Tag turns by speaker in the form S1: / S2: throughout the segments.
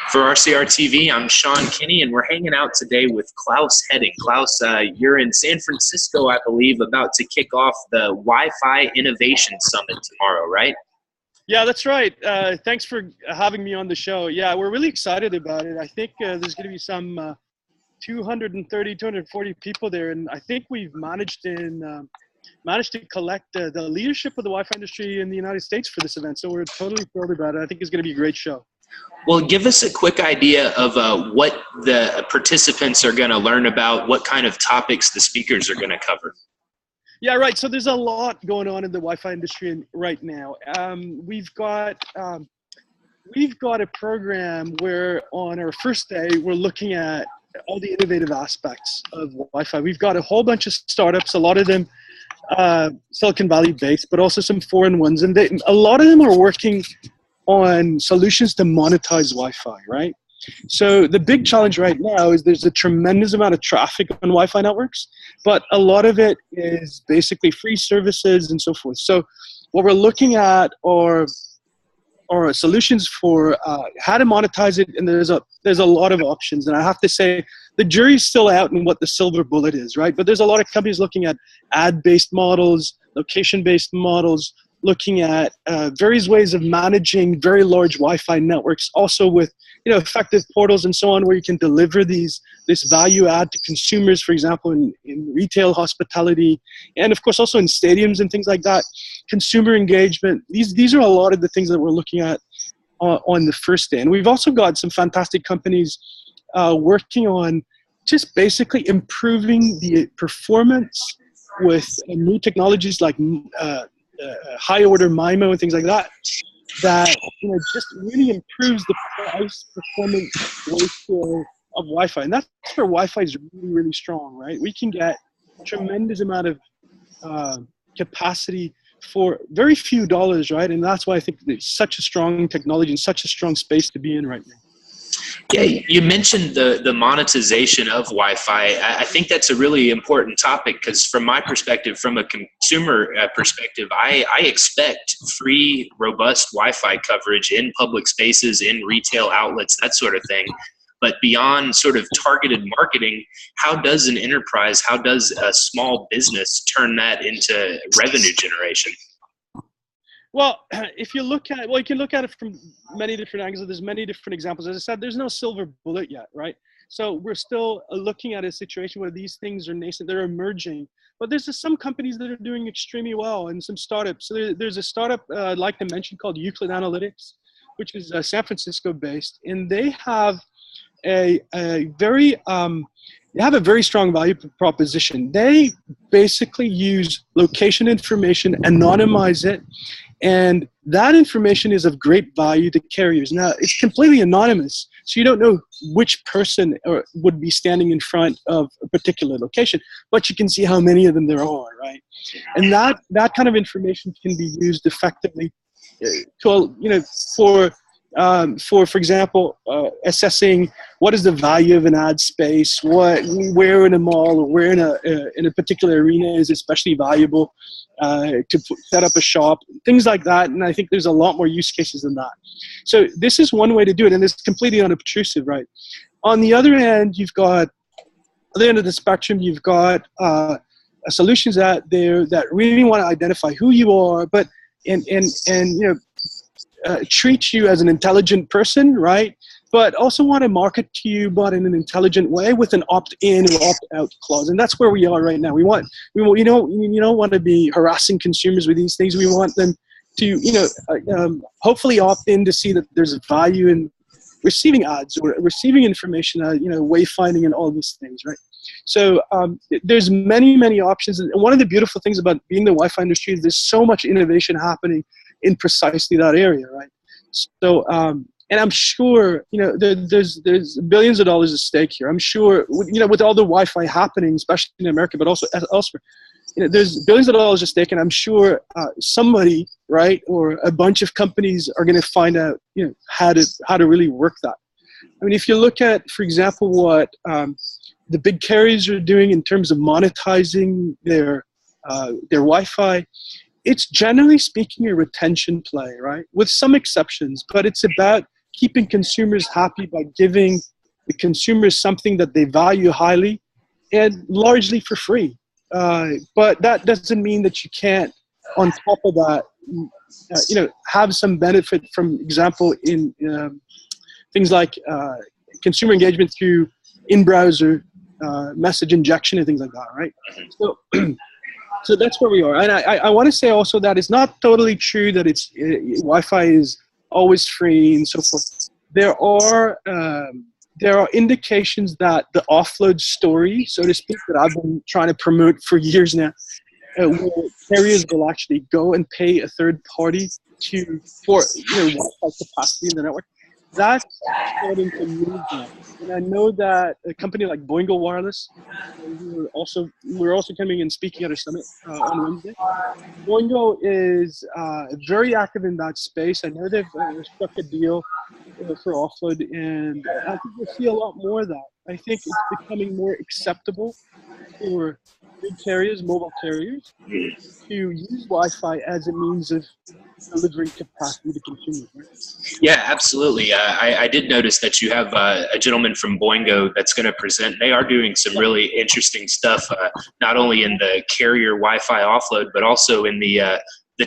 S1: For RCR TV, I'm Sean Kinney, and we're hanging out today with Claus Hetting. Klaus, you're in San Francisco, I believe, about to kick off the Wi-Fi Innovation Summit tomorrow, right?
S2: Yeah, that's right. Thanks for having me on the show. Yeah, we're really excited about it. I think there's going to be some 230, 240 people there, and I think we've managed to collect the leadership of the Wi-Fi industry in the United States for this event. So we're totally thrilled about it. I think it's going to be a great show.
S1: Well, give us a quick idea of what the participants are going to learn about, what kind of topics the speakers are going to cover.
S2: Yeah, right. So there's a lot going on in the Wi-Fi industry right now. We've got a program where on our first day, we're looking at all the innovative aspects of Wi-Fi. We've got a whole bunch of startups, a lot of them Silicon Valley based, but also some foreign ones. And a lot of them are working on solutions to monetize Wi-Fi, right? So the big challenge right now is there's a tremendous amount of traffic on Wi-Fi networks, but a lot of it is basically free services and so forth. So what we're looking at are solutions for how to monetize it, and there's a lot of options. And I have to say, the jury's still out on what the silver bullet is, right? But there's a lot of companies looking at ad-based models, location-based models, looking at various ways of managing very large Wi-Fi networks, also with effective portals and so on, where you can deliver this value add to consumers, for example, in retail, hospitality, and of course also in stadiums and things like that. Consumer engagement. These are a lot of the things that we're looking at on the first day. And we've also got some fantastic companies working on just basically improving the performance with new technologies like high order MIMO and things like that, just really improves the price performance ratio of Wi-Fi. And that's where Wi-Fi is really, really strong, right? We can get a tremendous amount of capacity for very few dollars, right? And that's why I think it's such a strong technology and such a strong space to be in right now.
S1: Yeah, you mentioned the monetization of Wi-Fi. I think that's a really important topic because from my perspective, from a consumer perspective, I expect free, robust Wi-Fi coverage in public spaces, in retail outlets, that sort of thing. But beyond sort of targeted marketing, how does an enterprise, how does a small business turn that into revenue generation?
S2: Well, if you look at you can look at it from many different angles. There's many different examples. As I said, there's no silver bullet yet, right? So we're still looking at a situation where these things are nascent, they're emerging. But there's just some companies that are doing extremely well and some startups. So there's a startup I'd like to mention called Euclid Analytics, which is San Francisco based, and they have a very strong value proposition. They basically use location information, anonymize it, and that information is of great value to carriers. Now, it's completely anonymous, so you don't know which person would be standing in front of a particular location, but you can see how many of them there are, right? And that kind of information can be used effectively for example, assessing what is the value of an ad space, where in a mall or where in a particular arena is especially valuable to set up a shop, things like that. And I think there's a lot more use cases than that. So this is one way to do it, and it's completely unobtrusive, right? On the other end, you've got, at the end of the spectrum, you've got solutions out there that really want to identify who you are, but treat you as an intelligent person, right? But also want to market to you, but in an intelligent way with an opt-in or opt-out clause. And that's where we are right now. We don't want to be harassing consumers with these things. We want them to, hopefully opt in to see that there's value in receiving ads or receiving information, wayfinding and all these things, right? So there's many, many options. And one of the beautiful things about being in the Wi-Fi industry is there's so much innovation happening in precisely that area, right? So, and I'm sure, there's billions of dollars at stake here. I'm sure, with all the Wi-Fi happening, especially in America, but also elsewhere, there's billions of dollars at stake, and I'm sure somebody, right, or a bunch of companies are going to find out, how to really work that. I mean, if you look at, for example, what the big carriers are doing in terms of monetizing their Wi-Fi, it's generally speaking a retention play, right? With some exceptions, but it's about keeping consumers happy by giving the consumers something that they value highly and largely for free. But that doesn't mean that you can't, on top of that, have some benefit from example in things like consumer engagement through in-browser message injection and things like that, right? So, so that's where we are. And I want to say also that it's not totally true that it's Wi-Fi is always free and so forth. There are indications that the offload story, so to speak, that I've been trying to promote for years now, where carriers will actually go and pay a third party for Wi-Fi capacity in the network. That's starting to move now. And I know that a company like Boingo Wireless, we're also coming and speaking at a summit on Wednesday. Boingo is very active in that space. I know they've struck a deal for offload, and I think we'll see a lot more of that. I think it's becoming more acceptable for big carriers, mobile carriers, to use Wi-Fi as a means of delivering capacity to consumers. Right?
S1: Yeah, absolutely. I did notice that you have a gentleman from Boingo that's going to present. They are doing some really interesting stuff, not only in the carrier Wi-Fi offload, but also in the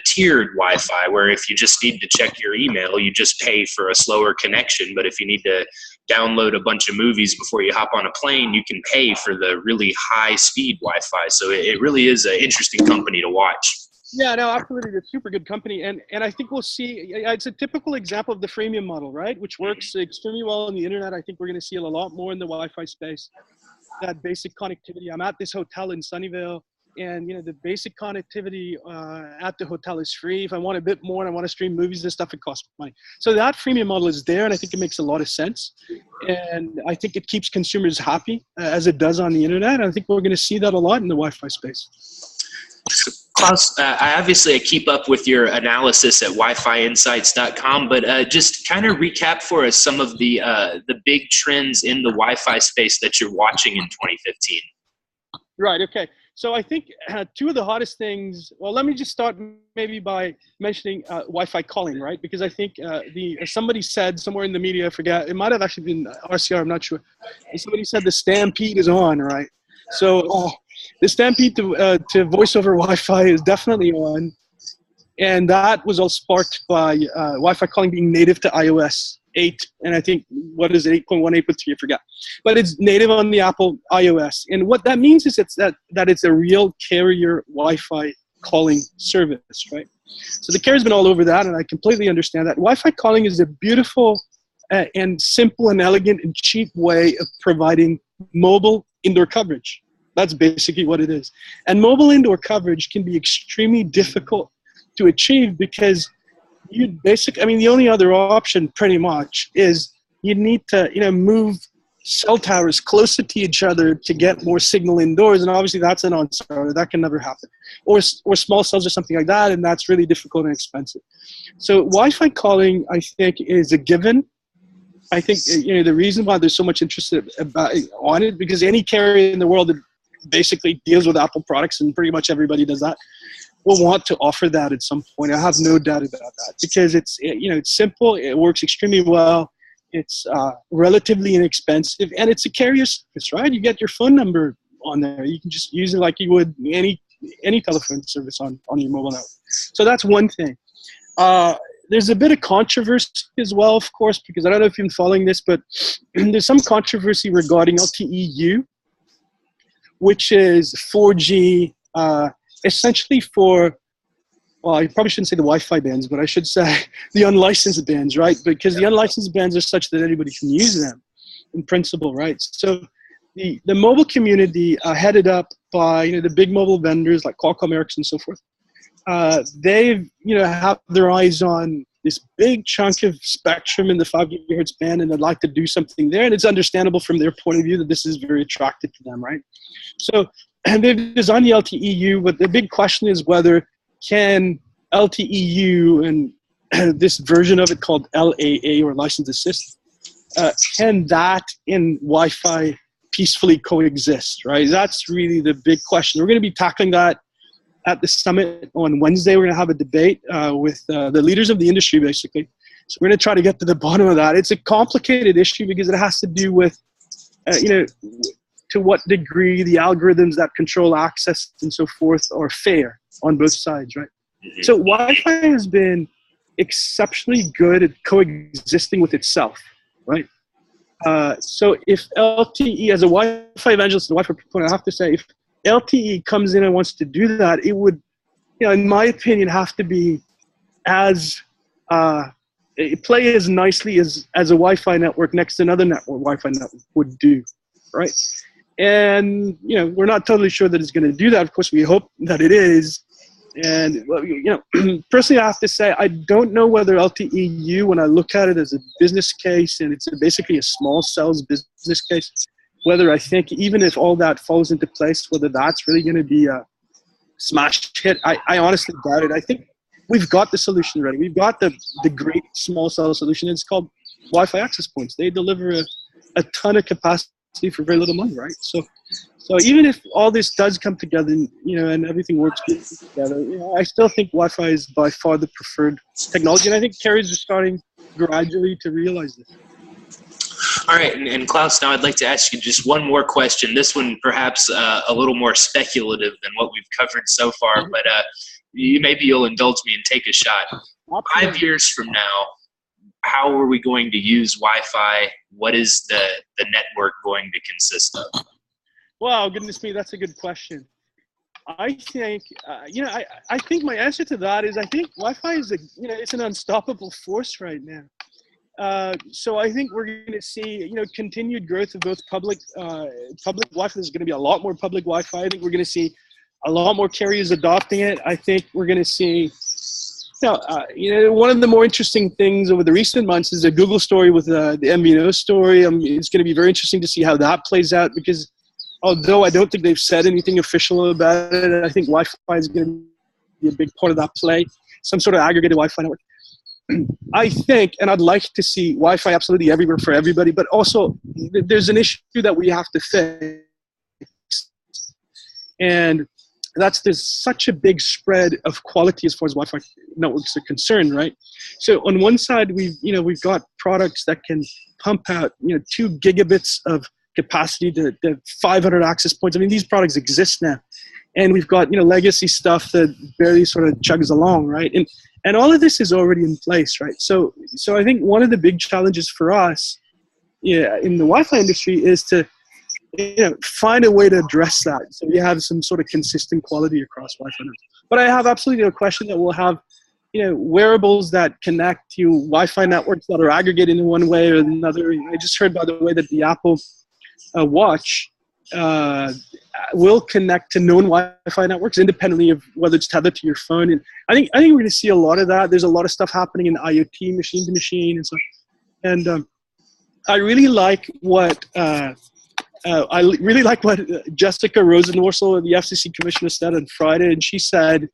S1: tiered Wi-Fi, where if you just need to check your email, you just pay for a slower connection. But if you need to download a bunch of movies before you hop on a plane, you can pay for the really high-speed Wi-Fi. So it really is an interesting company to watch.
S2: Yeah, no, absolutely. It's a super good company. And I think we'll see, it's a typical example of the freemium model, right? Which works extremely well on the internet. I think we're going to see a lot more in the Wi-Fi space. That basic connectivity. I'm at this hotel in Sunnyvale, and the basic connectivity at the hotel is free. If I want a bit more and I want to stream movies and stuff, it costs money. So that freemium model is there, and I think it makes a lot of sense. And I think it keeps consumers happy, as it does on the internet. And I think we're going to see that a lot in the Wi-Fi space.
S1: So, Klaus, I keep up with your analysis at wifiinsights.com, but just kind of recap for us some of the big trends in the Wi-Fi space that you're watching in 2015.
S2: Right, okay. So I think two of the hottest things, well, let me just start maybe by mentioning Wi-Fi calling, right? Because I think somebody said somewhere in the media, I forget, it might have actually been RCR, I'm not sure. Somebody said the stampede is on, right? So the stampede to voice over Wi-Fi is definitely on. And that was all sparked by Wi-Fi calling being native to iOS 8. And I think, what is it, 8.18.3, I forgot. But it's native on the Apple iOS. And what that means is that it's a real carrier Wi-Fi calling service, right? So the carrier's been all over that, and I completely understand that. Wi-Fi calling is a beautiful and simple and elegant and cheap way of providing mobile indoor coverage. That's basically what it is. And mobile indoor coverage can be extremely difficult to achieve because the only other option pretty much is you need to, move cell towers closer to each other to get more signal indoors. And obviously that's a non-starter. That can never happen. Or small cells or something like that. And that's really difficult and expensive. So Wi-Fi calling, I think, is a given. I think, the reason why there's so much interest on it, because any carrier in the world that basically deals with Apple products, and pretty much everybody does that, will want to offer that at some point. I have no doubt about that, because it's simple, it works extremely well, it's relatively inexpensive, and it's a carrier service, right? You get your phone number on there. You can just use it like you would any telephone service on your mobile network. So that's one thing. There's a bit of controversy as well, of course, because I don't know if you've been following this, but there's some controversy regarding LTE-U, which is 4G, essentially for, well, I probably shouldn't say the Wi-Fi bands, but I should say the unlicensed bands, right? Because the unlicensed bands are such that anybody can use them in principle, right? So the mobile community, headed up by the big mobile vendors like Qualcomm, Ericsson, and so forth, they've have their eyes on this big chunk of spectrum in the 5 gigahertz band, and they'd like to do something there. And it's understandable from their point of view that this is very attractive to them, right? So, and they've designed the LTE-U, but the big question is whether can LTE-U and this version of it called LAA, or License Assist, can that in Wi-Fi peacefully coexist, right? That's really the big question. We're going to be tackling that at the summit on Wednesday. We're going to have a debate with the leaders of the industry, basically, So we're going to try to get to the bottom of that. It's a complicated issue because it has to do with, to what degree the algorithms that control access and so forth are fair on both sides, right?
S1: Mm-hmm.
S2: So Wi-Fi has been exceptionally good at coexisting with itself, right? So if LTE, as a Wi-Fi evangelist and Wi-Fi proponent, I have to say, if LTE comes in and wants to do that, it would, in my opinion, have to be as play as nicely as a Wi-Fi network next to another network Wi-Fi network would do, right? And we're not totally sure that it's going to do that. Of course, we hope that it is. And personally, I have to say, I don't know whether LTE-U, when I look at it as a business case, and it's basically a small cells business case, whether I think even if all that falls into place, whether that's really going to be a smash hit. I honestly doubt it. I think we've got the solution ready. We've got the great small cell solution. It's called Wi-Fi access points. They deliver a ton of capacity for very little money, right? So even if all this does come together, and everything works good together, I still think Wi-Fi is by far the preferred technology, and I think carriers are starting gradually to realize this.
S1: All right, and Klaus, now I'd like to ask you just one more question. This one perhaps a little more speculative than what we've covered so far, but maybe you'll indulge me and take a shot.
S2: Absolutely.
S1: 5 years from now, how are we going to use Wi-Fi? What is the network going to consist of?
S2: Wow, goodness me, that's a good question. I think, I think my answer to that is I think Wi-Fi is it's an unstoppable force right now. So I think we're going to see, continued growth of both public Wi-Fi. There's going to be a lot more public Wi-Fi. I think we're going to see a lot more carriers adopting it. I think we're going to see, one of the more interesting things over the recent months is the Google story with the MVNO story. It's going to be very interesting to see how that plays out because although I don't think they've said anything official about it, I think Wi-Fi is going to be a big part of that play, some sort of aggregated Wi-Fi network. I think, and I'd like to see Wi-Fi absolutely everywhere for everybody, but also there's an issue that we have to fix. And there's such a big spread of quality as far as Wi-Fi networks are concerned, right? So on one side, we've got products that can pump out, 2 gigabits of capacity to 500 access points. I mean, these products exist now. And we've got, legacy stuff that barely sort of chugs along, right? And all of this is already in place, right? So I think one of the big challenges for us in the Wi-Fi industry is to find a way to address that so you have some sort of consistent quality across Wi-Fi. But I have absolutely no question that we'll have wearables that connect to Wi-Fi networks that are aggregated in one way or another. I just heard, by the way, that the Apple Watch will connect to known Wi-Fi networks independently of whether it's tethered to your phone. And I think we're going to see a lot of that. There's a lot of stuff happening in IoT, machine to machine, and so. And I really like what Jessica Rosenworcel, the FCC commissioner, said on Friday. And she said,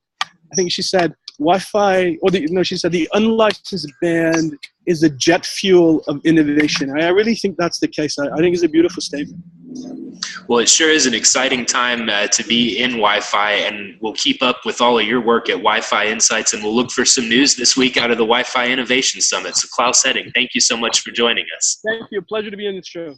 S2: Wi-Fi, she said the unlicensed band is the jet fuel of innovation. I really think that's the case. I think it's a beautiful statement.
S1: Well, it sure is an exciting time to be in Wi-Fi, and we'll keep up with all of your work at Wi-Fi Insights, and we'll look for some news this week out of the Wi-Fi Innovation Summit. So Claus Hetting, thank you so much for joining us.
S2: Thank you. Pleasure to be on the show.